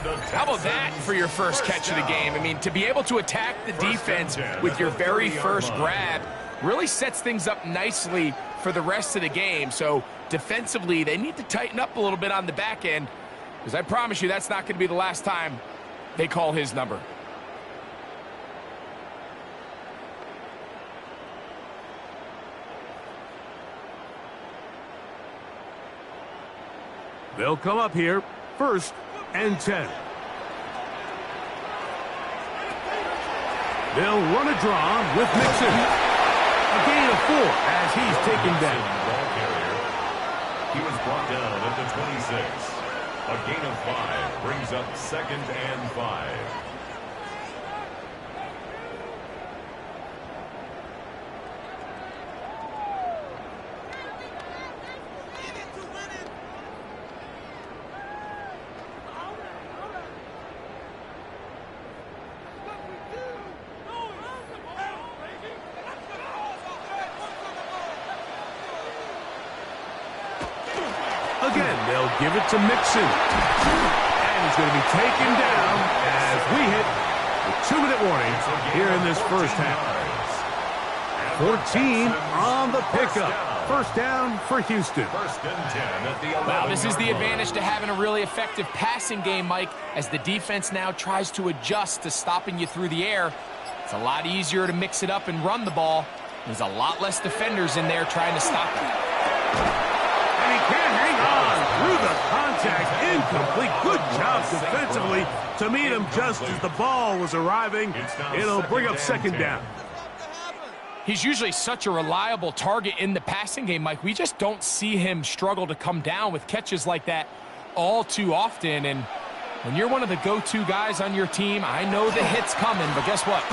How about that for your first catch of the game? I mean, to be able to attack the defense with your very first grab really sets things up nicely for the rest of the game. So defensively, they need to tighten up a little bit on the back end, because I promise you that's not going to be the last time they call his number. They'll come up here, 1st and 10. They'll run a draw with Mixon. A gain of 4 as he's taken down. He was brought down at the 26. A gain of 5 brings up 2nd and 5. Again, they'll give it to Mixon. And he's going to be taken down as we hit the 2-minute warning here in this first half. 14 on the pickup. First down for Houston. Wow, this is the advantage to having a really effective passing game, Mike, as the defense now tries to adjust to stopping you through the air. It's a lot easier to mix it up and run the ball. There's a lot less defenders in there trying to stop it. And he can't hang on through the contact. Incomplete. Good job defensively to meet him just as the ball was arriving. It'll bring up 2nd down. He's usually such a reliable target in the passing game, Mike. We just don't see him struggle to come down with catches like that all too often. And when you're one of the go-to guys on your team, I know the hit's coming, but guess what?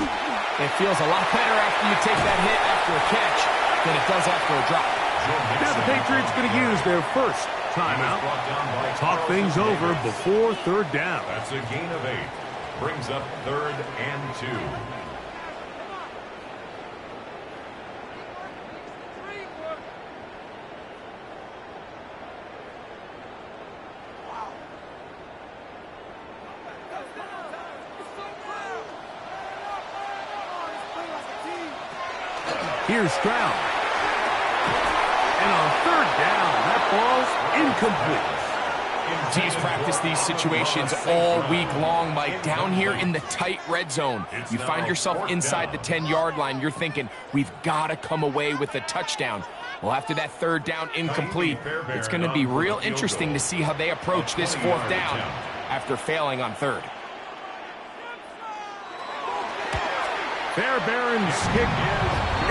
It feels a lot better after you take that hit after a catch than it does after a drop. Now the Patriots going to use their first timeout. Talk things over before 3rd down. That's a gain of 8. Brings up 3rd and 2. Here's Stroud. And on 3rd down, that ball's incomplete. Teams practice these situations all week long, Mike. Down here in the tight red zone, you find yourself inside the 10-yard line. You're thinking, we've got to come away with a touchdown. Well, after that 3rd down incomplete, it's going to be real interesting to see how they approach this 4th down after failing on 3rd. Fairbairn's kick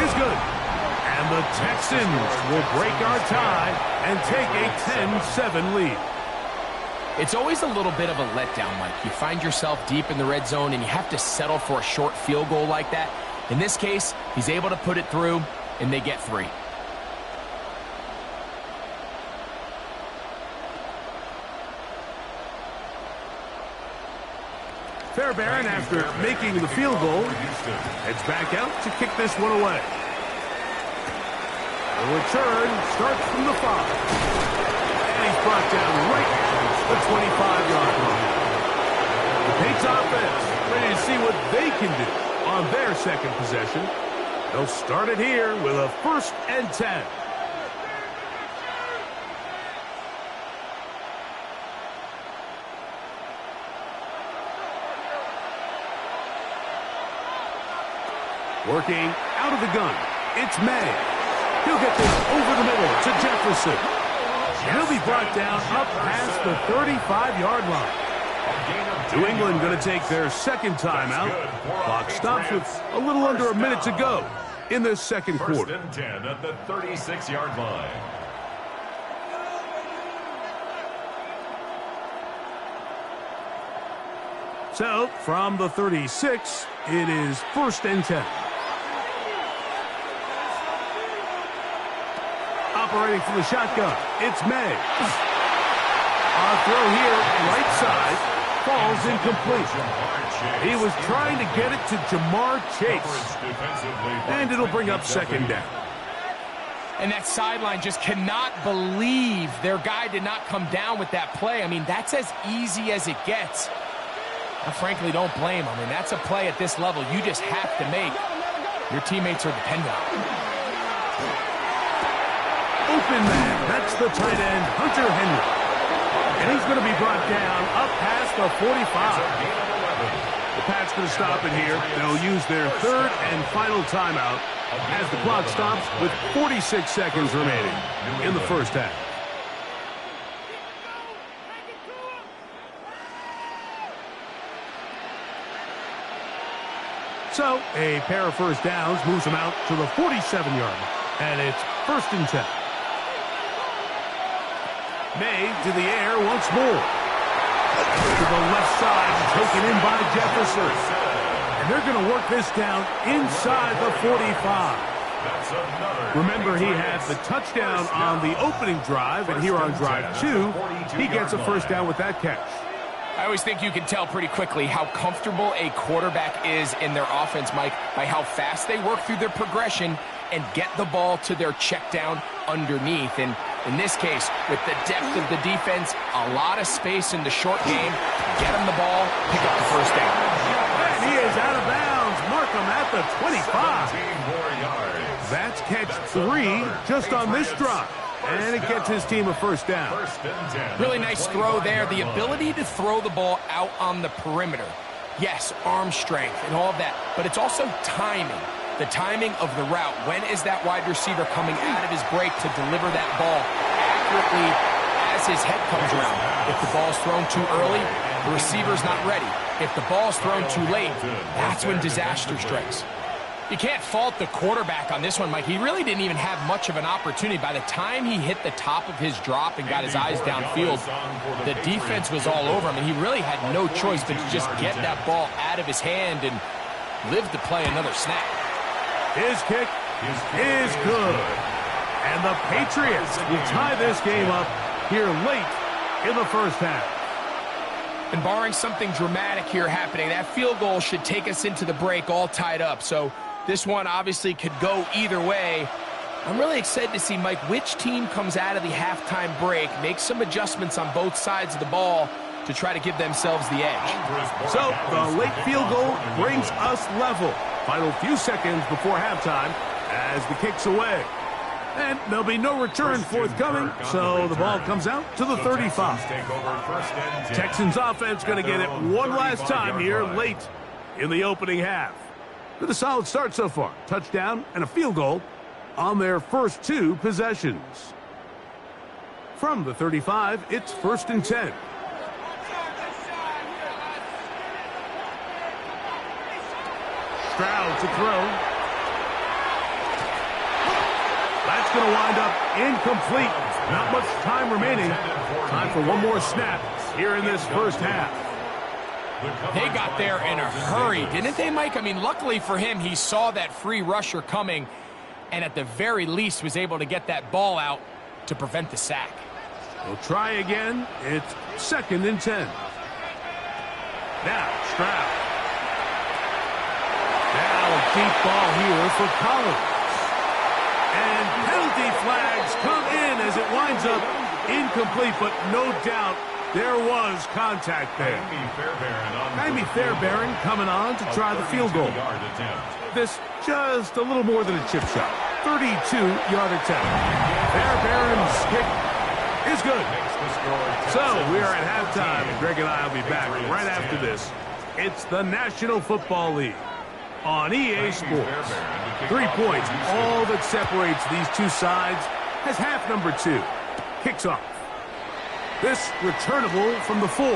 is good. And the Texans will break our tie and take a 10-7 lead. It's always a little bit of a letdown, Mike. You find yourself deep in the red zone and you have to settle for a short field goal like that. In this case, he's able to put it through, and they get 3. Fairbairn, after making the field goal, heads back out to kick this one away. The return starts from the 5. And he's brought down right at the 25-yard line. The Patriots offense ready to see what they can do on their 2nd possession. They'll start it here with a 1st and 10. Working out of the gun, it's May. He'll get this over the middle to Jefferson. He'll be brought down up past the 35-yard line. New England going to take their 2nd timeout. Clock stops with a little under a minute to go in this 2nd quarter. 1st and 10 at the 36-yard line. So, from the 36, it is 1st and 10. Operating from the shotgun, it's May. Our throw here, right side, falls incomplete. He was trying to get it to Jamar Chase. And it'll bring up 2nd down. And that sideline just cannot believe their guy did not come down with that play. I mean, that's as easy as it gets. I frankly don't blame him. And that's a play at this level you just have to make. Your teammates are dependent on it. Open man. That's the tight end, Hunter Henry. And he's going to be brought down up past the 45. The Pats going to stop it here. They'll use their third and final timeout as the clock stops with 46 seconds remaining in the first half. So, a pair of first downs moves them out to the 47-yard line. And it's 1st and 10. May to the air once more. To the left side, taken in by Jefferson. And they're going to work this down inside the 45. Remember, he had the touchdown on the opening drive, and here on drive 2, he gets a first down with that catch. I always think you can tell pretty quickly how comfortable a quarterback is in their offense, Mike, by how fast they work through their progression and get the ball to their check down underneath. And in this case, with the depth of the defense, a lot of space in the short game, get him the ball, pick up the first down. And he is out of bounds. Mark him at the 25. That's catch 3 just on this drive. And it gets his team a first down. Really nice throw there. The ability to throw the ball out on the perimeter. Yes, arm strength and all of that, but it's also timing. The timing of the route. When is that wide receiver coming out of his break to deliver that ball accurately as his head comes around? If the ball's thrown too early, the receiver's not ready. If the ball's thrown too late, that's when disaster strikes. You can't fault the quarterback on this one, Mike. He really didn't even have much of an opportunity. By the time he hit the top of his drop and got his eyes downfield, the defense was all over him, and he really had no choice but to just get that ball out of his hand and live to play another snap. His kick is good. And the Patriots will tie this game up here late in the first half. And barring something dramatic here happening, that field goal should take us into the break all tied up. So this one obviously could go either way. I'm really excited to see, Mike, which team comes out of the halftime break, make some adjustments on both sides of the ball to try to give themselves the edge. So the late field goal brings us level. Final few seconds before halftime as the kick's away. And there'll be no return forthcoming, so the ball comes out to the 35. Texans offense going to get it one last time here late in the opening half. With a solid start so far. Touchdown and a field goal on their first 2 possessions. From the 35, it's 1st and 10. Stroud to throw. That's going to wind up incomplete. Not much time remaining. Time for one more snap here in this first half. They got there in a hurry, didn't they, Mike? I mean, luckily for him, he saw that free rusher coming and at the very least was able to get that ball out to prevent the sack. We'll try again. It's 2nd and 10. Now, Stroud. Now a deep ball here for Collins. And penalty flags come in as it winds up incomplete, but no doubt there was contact there. Jaime Fairbairn coming on to try the field goal. This just a little more than a chip shot. 32-yard attempt. Fairbairn's kick is good. So we are at halftime, and Greg and I will be back right after this. It's the National Football League on EA Sports. 3 points, all that separates these two sides, as half number 2 kicks off. This returnable from the 4. A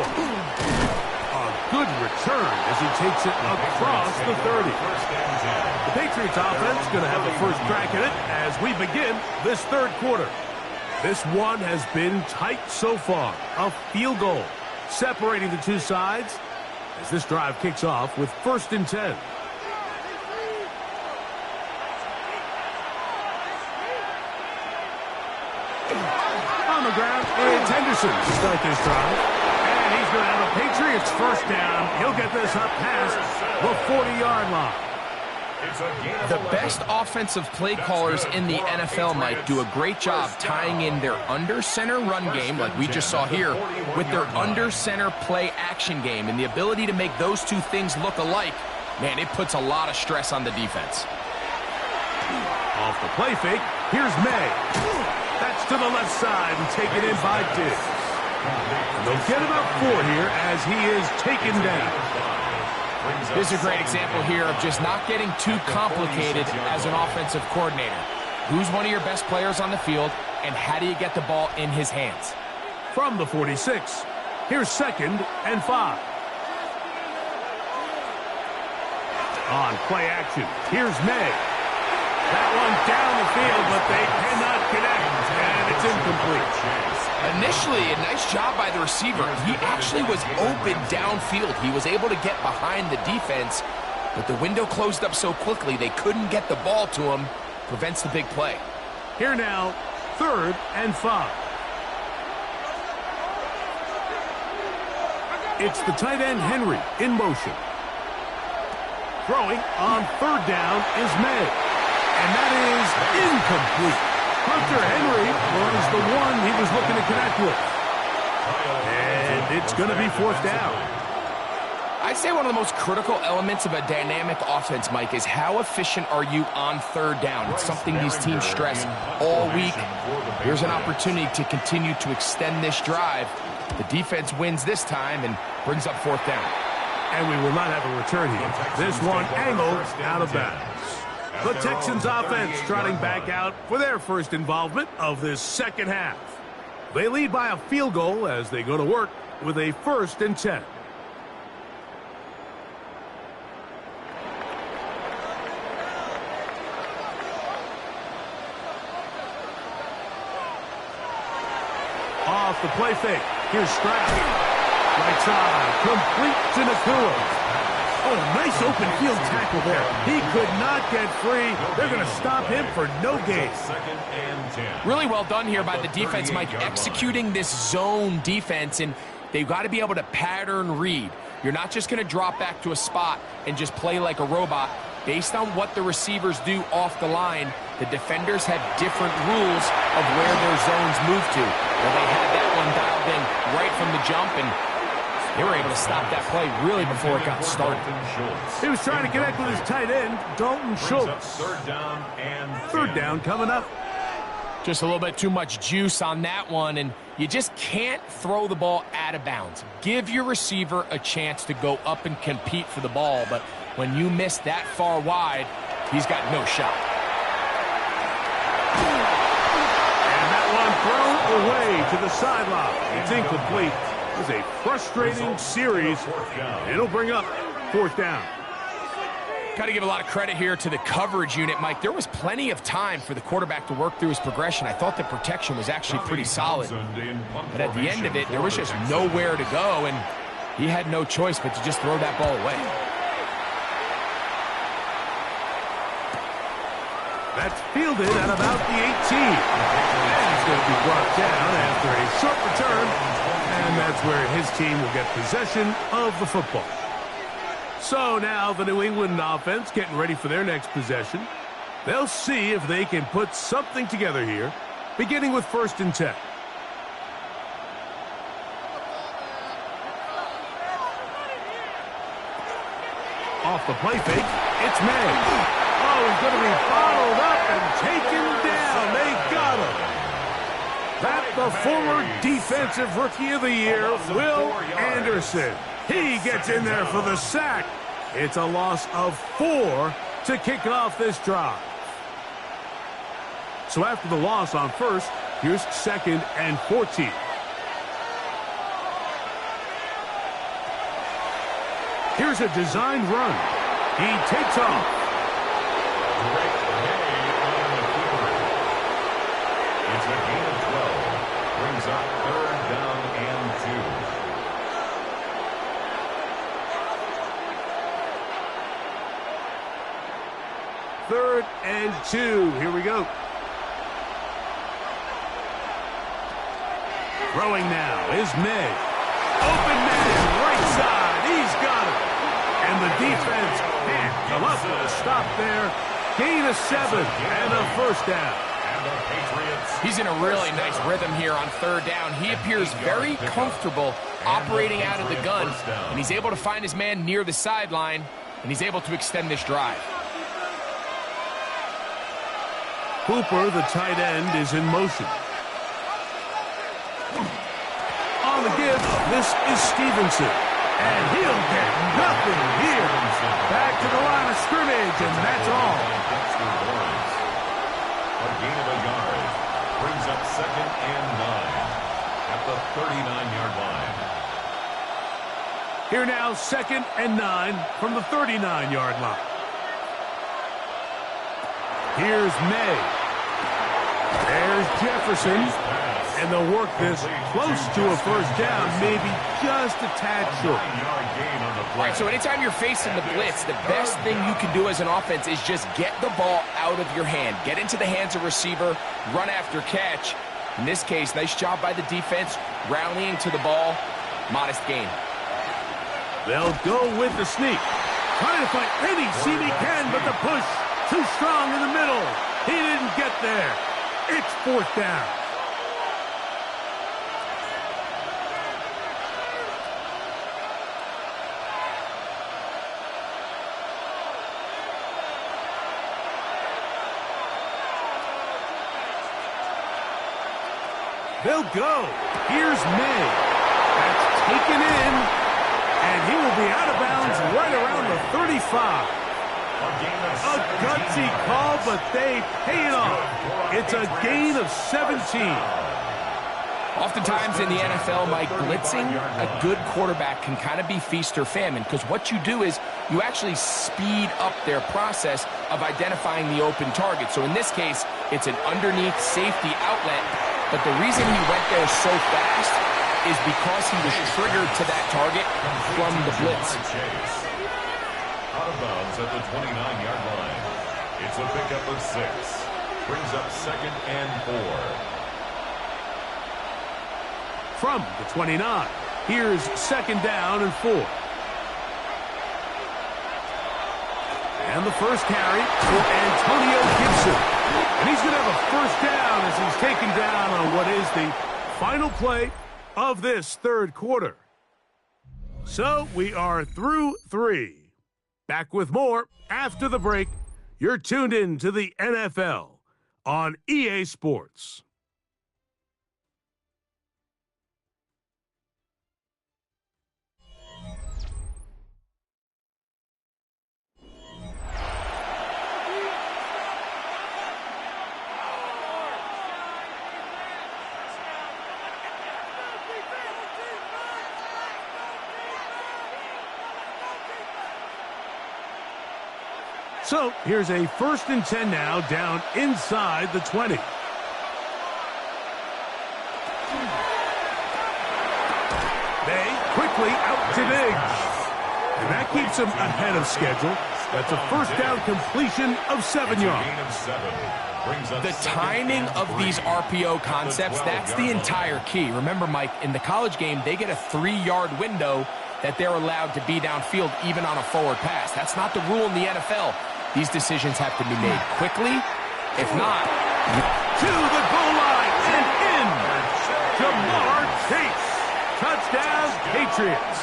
good return as he takes it across the 30. The Patriots offense going to have the first crack at it as we begin this third quarter. This one has been tight so far. A field goal separating the two sides as this drive kicks off with 1st and 10. On the ground, it's Henderson to start this drive. And he's going to have a Patriots first down. He'll get this up past the 40-yard line. The best offensive play callers in the NFL, Mike, do a great job tying in their under-center run game, like we just saw here, with their under-center play action game. And the ability to make those two things look alike, man, it puts a lot of stress on the defense. Off the play fake, here's May. That's to the left side and taken in by Diggs. They'll get about 4 here as he is taken down. This is a great example here of just not getting too complicated as an offensive coordinator. Who's one of your best players on the field, and how do you get the ball in his hands? From the 46, here's 2nd and 5. On play action, here's May. That one down the field, but they cannot connect, and it's incomplete. Initially, a nice job by the receiver. He actually was open downfield. He was able to get behind the defense, but the window closed up so quickly they couldn't get the ball to him. Prevents the big play. Here now, 3rd and 5. It's the tight end Henry in motion. Throwing on 3rd down is May. And that is incomplete. Hunter Henry was the one he was looking to connect with. And it's going to be 4th down. I'd say one of the most critical elements of a dynamic offense, Mike, is how efficient are you on 3rd down? It's something these teams stress all week. Here's an opportunity to continue to extend this drive. The defense wins this time and brings up 4th down. And we will not have a return here. This one angled out of bounds. The Texans offense trotting back out for their first involvement of this second half. They lead by a field goal as they go to work with a 1st and 10. Off the play fake. Here's Stroud. Right side. Complete to Nakua. Oh, nice open field tackle there. He could not get free. They're going to stop him for no gain. Really well done here by the defense, Mike, executing this zone defense, and they've got to be able to pattern read. You're not just going to drop back to a spot and just play like a robot. Based on what the receivers do off the line, the defenders have different rules of where their zones move to. Well, they had that one dialed in right from the jump, and they were able to stop that play really before it got started. He was trying to connect with his tight end, Dalton Schultz. 3rd down coming up. Just a little bit too much juice on that one, and you just can't throw the ball out of bounds. Give your receiver a chance to go up and compete for the ball, but when you miss that far wide, he's got no shot. And that one thrown away to the sideline. It's incomplete. It was a frustrating series. It'll bring up 4th down. Got to give a lot of credit here to the coverage unit, Mike. There was plenty of time for the quarterback to work through his progression. I thought the protection was actually pretty solid. But at the end of it, there was just nowhere to go, and he had no choice but to just throw that ball away. That's fielded at about the 18. And it's going to be brought down after a short return. And that's where his team will get possession of the football. So now the New England offense getting ready for their next possession. They'll see if they can put something together here, beginning with 1st and 10. Off the play fake, it's May. Oh, he's going to be followed up and taken down. They got him. That the former Defensive Rookie of the Year, Will Anderson. He gets in there for the sack. It's a loss of 4 to kick off this drive. So after the loss on 1st, here's 2nd and 14. Here's a designed run. He takes off. It's a gain of 12. Brings up 3rd down and 2. 3rd and 2. Here we go. Throwing now is May. Open man, right side. He's got it. And the defense can't come up with a stop there. Gain of 7 and a first down. He's in a really nice rhythm here on third down. He appears very comfortable operating out of the gun, and he's able to find his man near the sideline, and he's able to extend this drive. Hooper, the tight end, is in motion. On the give, this is Stevenson. And he'll get nothing here. Back to the line of scrimmage, and that's all. A gain of a yard brings up 2nd and 9 at the 39-yard line. Here now, 2nd and 9 from the 39-yard line. Here's May. There's Jefferson. And they'll work this close to a first down, maybe just a tad short. All right, so anytime you're facing the blitz, the best thing you can do as an offense is just get the ball out of your hand. Get into the hands of receiver, run after catch. In this case, nice job by the defense, rallying to the ball. Modest gain. They'll go with the sneak. Trying to find any seam he can, but the push too strong in the middle. He didn't get there. It's fourth down. They'll go. Here's May. That's taken in, and he will be out of bounds right around the 35. A gutsy call, but they pay it off. It's a gain of 17. Oftentimes in the NFL, Mike, blitzing a good quarterback can kind of be feast or famine, because what you do is you actually speed up their process of identifying the open target. So in this case, it's an underneath safety outlet. But the reason he went there so fast is because he was triggered to that target from the blitz. Out of bounds at the 29-yard line. It's a pickup of 6. Brings up 2nd and 4. From the 29, here's 2nd down and 4. And the first carry for Antonio Gibson. And he's going to have a first down as he's taken down on what is the final play of this third quarter. So we are through 3. Back with more after the break. You're tuned in to the NFL on EA Sports. So here's a 1st and 10 now, down inside the 20. They quickly out to Diggs. And that keeps him ahead of schedule. That's a first down completion of 7 yards. The timing of these RPO concepts, that's the entire key. Remember, Mike, in the college game, they get a 3-yard window that they're allowed to be downfield even on a forward pass. That's not the rule in the NFL. These decisions have to be made quickly. If not, to the goal line and in. Jamar Chase. Touchdown, Patriots.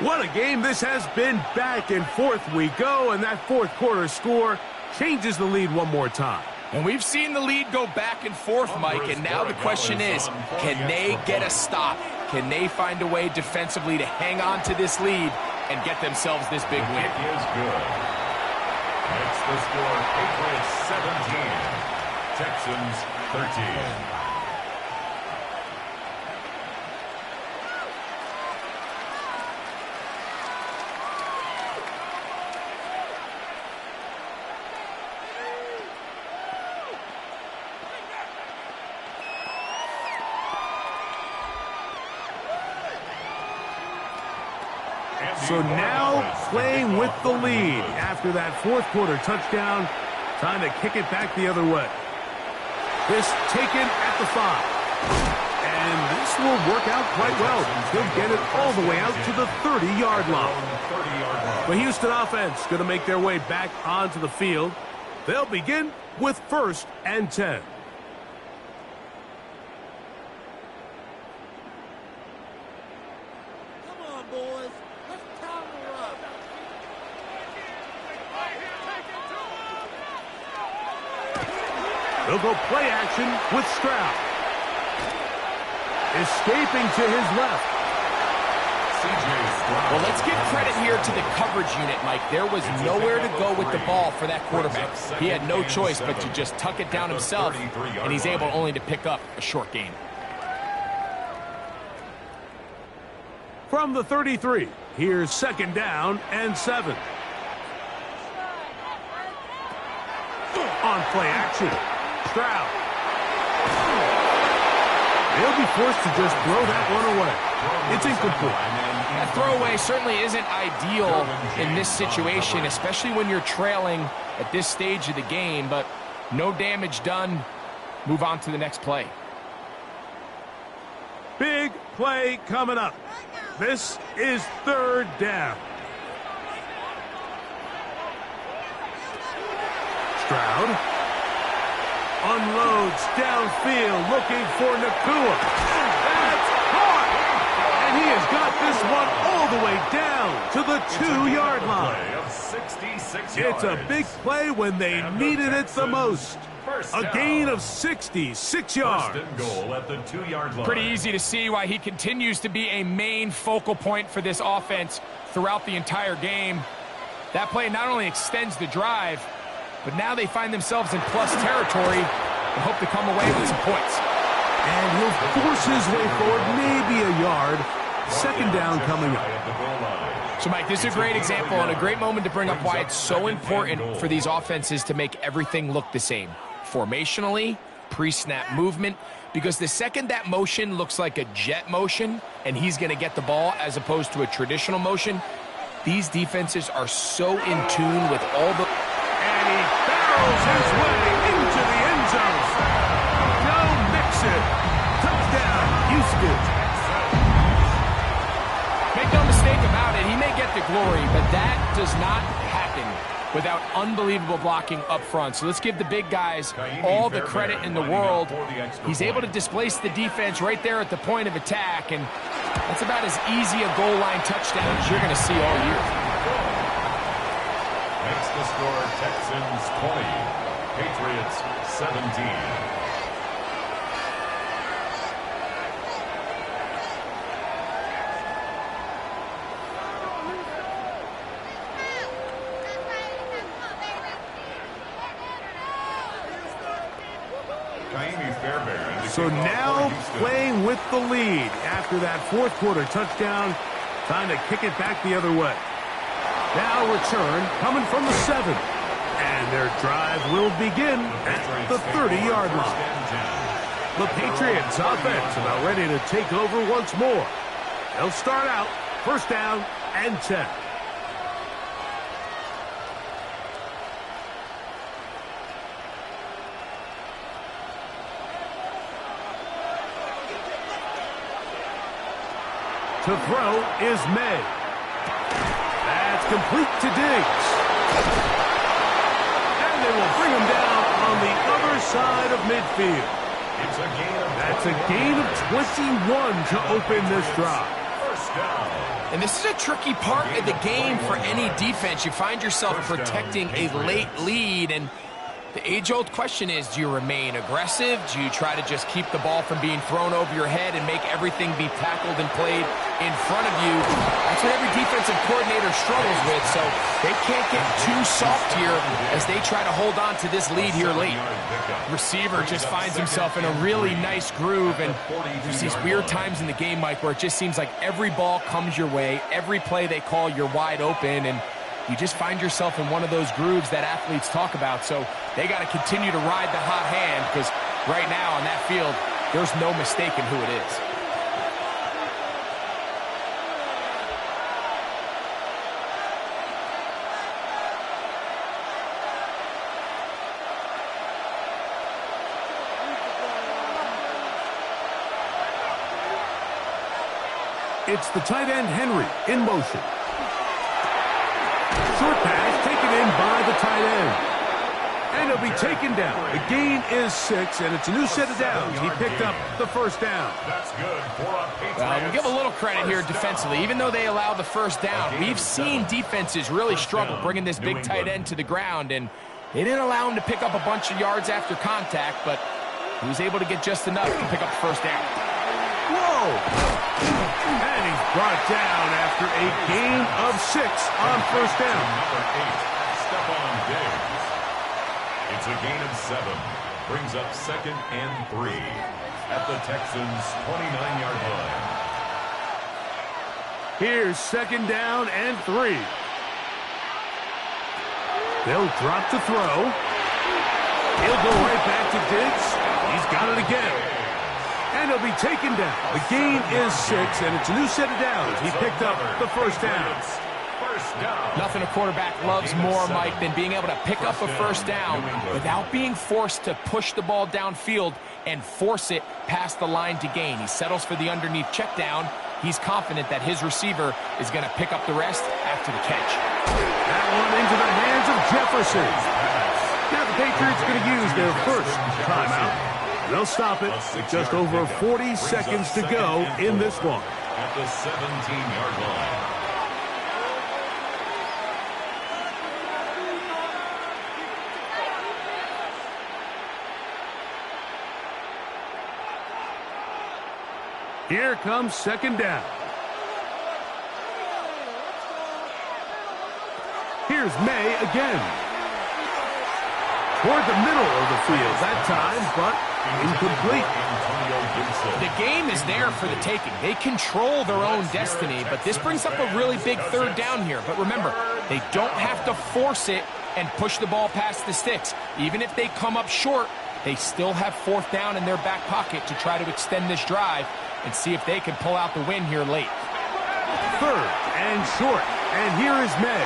What a game this has been. Back and forth we go, and that fourth quarter score changes the lead one more time. And we've seen the lead go back and forth, Mike, and now the question is, can they get a stop? Can they find a way defensively to hang on to this lead and get themselves this big win? It is good. That's the score. Patriots 17, Texans 13. So now playing with the lead after that fourth quarter touchdown. Time to kick it back the other way. This taken at the 5. And And this will work out quite well. He'll get it all the way out to the 30-yard line. The Houston offense going to make their way back onto the field. They'll begin with 1st and 10. Come on, boys. Let's power up. They'll go play action with Stroud. Escaping to his left. Well, let's give credit here to the coverage unit, Mike. There was nowhere to go with the ball for that quarterback. He had no choice but to just tuck it down himself, and he's able only to pick up a short gain. From the 33, here's 2nd down and 7. On play action, Stroud. They'll be forced to just throw that one away. It's incomplete. That throwaway certainly isn't ideal in this situation, especially when you're trailing at this stage of the game, but no damage done. Move on to the next play. Big play coming up. This is 3rd down. Stroud unloads downfield looking for Nacua. That's caught! And he has got this one all the way down to the 2-yard line. It's a big play when they needed it the most. A gain of 66 yards. Goal at the 2-yard line. Pretty easy to see why he continues to be a main focal point for this offense throughout the entire game. That play not only extends the drive, but now they find themselves in plus territory and hope to come away with some points. And he'll force his way forward, maybe a yard. 2nd down coming up. So, Mike, this is a great example and a great moment to bring up why it's so important for these offenses to make everything look the same. Formationally, pre-snap movement, because the second that motion looks like a jet motion and he's going to get the ball as opposed to a traditional motion, these defenses are so in tune with all the... And he barrels his way into the end zone. Joe Mixon. Touchdown, Houston. Make no mistake about it, he may get the glory, but that does not happen without unbelievable blocking up front. So let's give the big guys all the credit in the world. He's able to displace the defense right there at the point of attack, and that's about as easy a goal line touchdown as you're going to see all year. Makes the score Texans 20, Patriots 17. So now playing with the lead after that 4th quarter touchdown. Time to kick it back the other way. Now return coming from the 7. And their drive will begin at the 30-yard line. The Patriots offense about ready to take over once more. They'll start out 1st down and 10. To throw is May. That's complete to Diggs. And they will bring him down on the other side of midfield. That's a gain of 21 to open this drive. And this is a tricky part of the game for any defense. You find yourself protecting a late lead, and the age-old question is, do you remain aggressive? Do you try to just keep the ball from being thrown over your head and make everything be tackled and played in front of you? That's what every defensive coordinator struggles with, so they can't get too soft here as they try to hold on to this lead here late. Receiver just finds himself in a really nice groove, and there's these weird times in the game, Mike, where it just seems like every ball comes your way, every play they call, you're wide open, and you just find yourself in one of those grooves that athletes talk about. So they got to continue to ride the hot hand, because right now on that field, there's no mistaking who it is. It's the tight end, Henry, in motion. Short pass taken in by the tight end. And he'll be taken down. The gain is 6, and it's a new set of downs. He picked up the first down. That's good for a Patriots. We'll give a little credit here defensively. Even though they allowed the first down, we've seen defenses really struggle bringing this big tight end to the ground, and they didn't allow him to pick up a bunch of yards after contact, but he was able to get just enough to pick up the first down. Whoa! And he's brought down after a gain of 6 on first down. Number 8, Stephon Diggs. It's a gain of 7. Brings up 2nd and 3 at the Texans' 29-yard line. Here's 2nd down and 3. They'll drop to throw. He'll go right back to Diggs. He's got it again. And he'll be taken down. The gain is 6, and it's a new set of downs. He picked up the first down. Nothing a quarterback loves more, Mike, than being able to pick up a first down without being forced to push the ball downfield and force it past the line to gain. He settles for the underneath check down. He's confident that his receiver is going to pick up the rest after the catch. That one into the hands of Jefferson. Now the Patriots going to use their first timeout. They'll stop it with just over 40 seconds to go in this one. At the 17-yard line. Here comes 2nd down. Here's May again. Toward the middle of the field that time, but incomplete. The game is there for the taking. They control their own destiny, but this brings up a really big 3rd down here. But remember, they don't have to force it and push the ball past the sticks. Even if they come up short, they still have 4th down in their back pocket to try to extend this drive and see if they can pull out the win here late. 3rd and short, and here is May.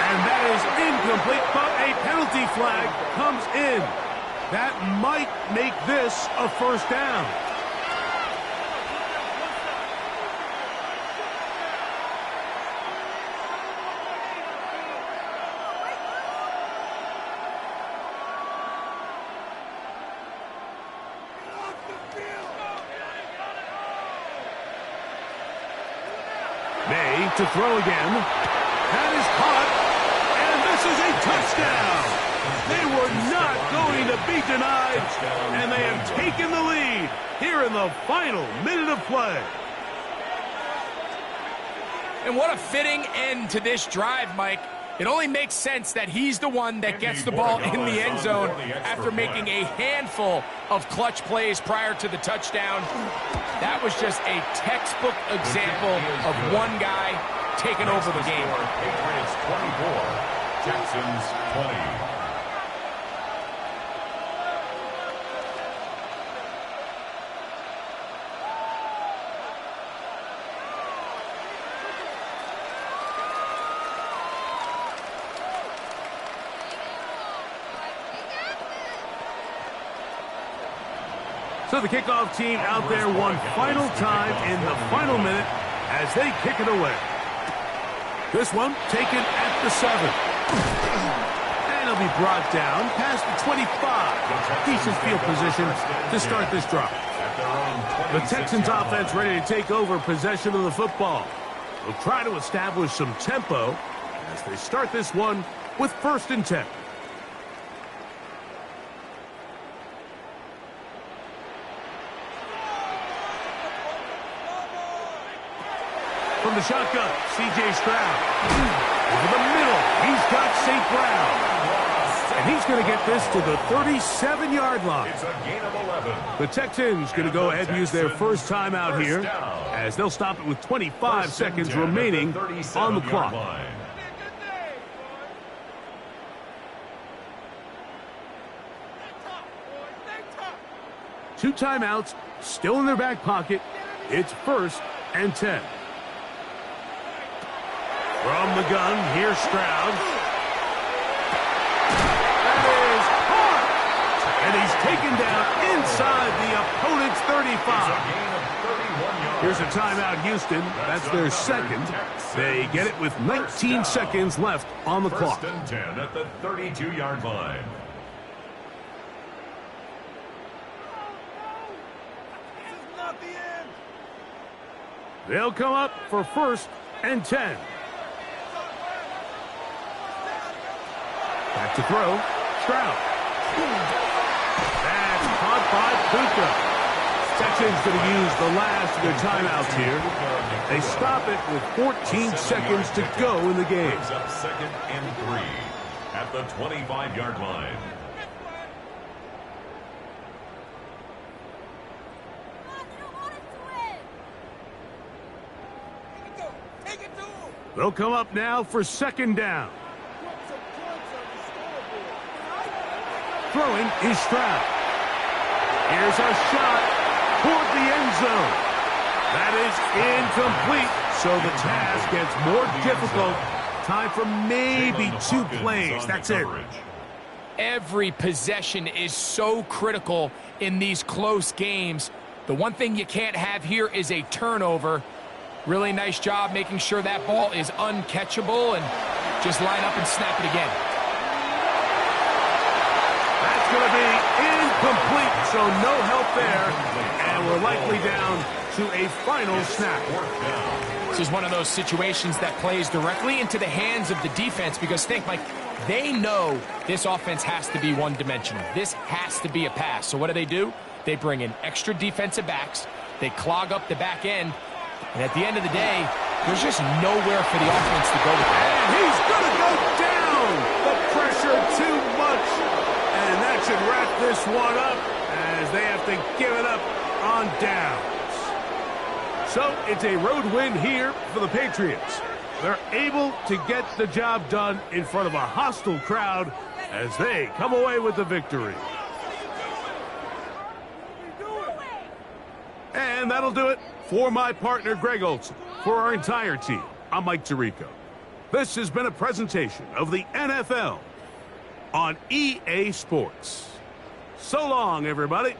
And that is incomplete, but a penalty flag comes in. That might make this a first down. May to throw again. That is caught, and this is a touchdown. They were not going to be denied, and they have taken the lead here in the final minute of play. And what a fitting end to this drive, Mike. It only makes sense that he's the one that gets the ball in the end zone after making a handful of clutch plays prior to the touchdown. That was just a textbook example of one guy taking over the game. Patriots 24, Texans 20. So the kickoff team out there one final time in the final minute as they kick it away. This one taken at the 7. And he'll be brought down past the 25. Decent field position to start this drive. The Texans offense ready to take over possession of the football. They'll try to establish some tempo as they start this one with 1st and 10. From the shotgun, C.J. Stroud. Over the middle, he's got St. Brown. And he's going to get this to the 37-yard line. It's a gain of 11. The Texans going to go ahead and use their first timeout here as they'll stop it with 25 seconds remaining on the clock. Line. 2 timeouts still in their back pocket. It's 1st and 10. From the gun, here's Stroud. That is caught! And he's taken down inside the opponent's 35. Here's a timeout, Houston. That's their second. They get it with 19 seconds left on the clock. First and 10 at the 32-yard line. They'll come up for first and 10. Back to throw. Stroud. That's caught by Puka. Texans going to use the last of their timeouts here. They stop it with 14 seconds to go in the game. Brings up second and 3 at the 25-yard line. They'll come up now for second down. Throwing is Stroud. Here's a shot toward the end zone. That is incomplete, so the task gets more difficult. Time for maybe 2 plays. That's it. Every possession is so critical in these close games. The one thing you can't have here is a turnover. Really nice job making sure that ball is uncatchable, and just line up and snap it again. That's going to be incomplete, so no help there, and we're likely down to a final snap. This is one of those situations that plays directly into the hands of the defense, because think, Mike, they know this offense has to be one-dimensional. This has to be a pass. So what do? They bring in extra defensive backs. They clog up the back end. And at the end of the day, there's just nowhere for the offense to go with that. And he's going to go down. The pressure too much. And that should wrap this one up as they have to give it up on downs. So it's a road win here for the Patriots. They're able to get the job done in front of a hostile crowd as they come away with the victory. And that'll do it for my partner, Greg Olson. For our entire team, I'm Mike Tirico. This has been a presentation of the NFL on EA Sports. So long, everybody.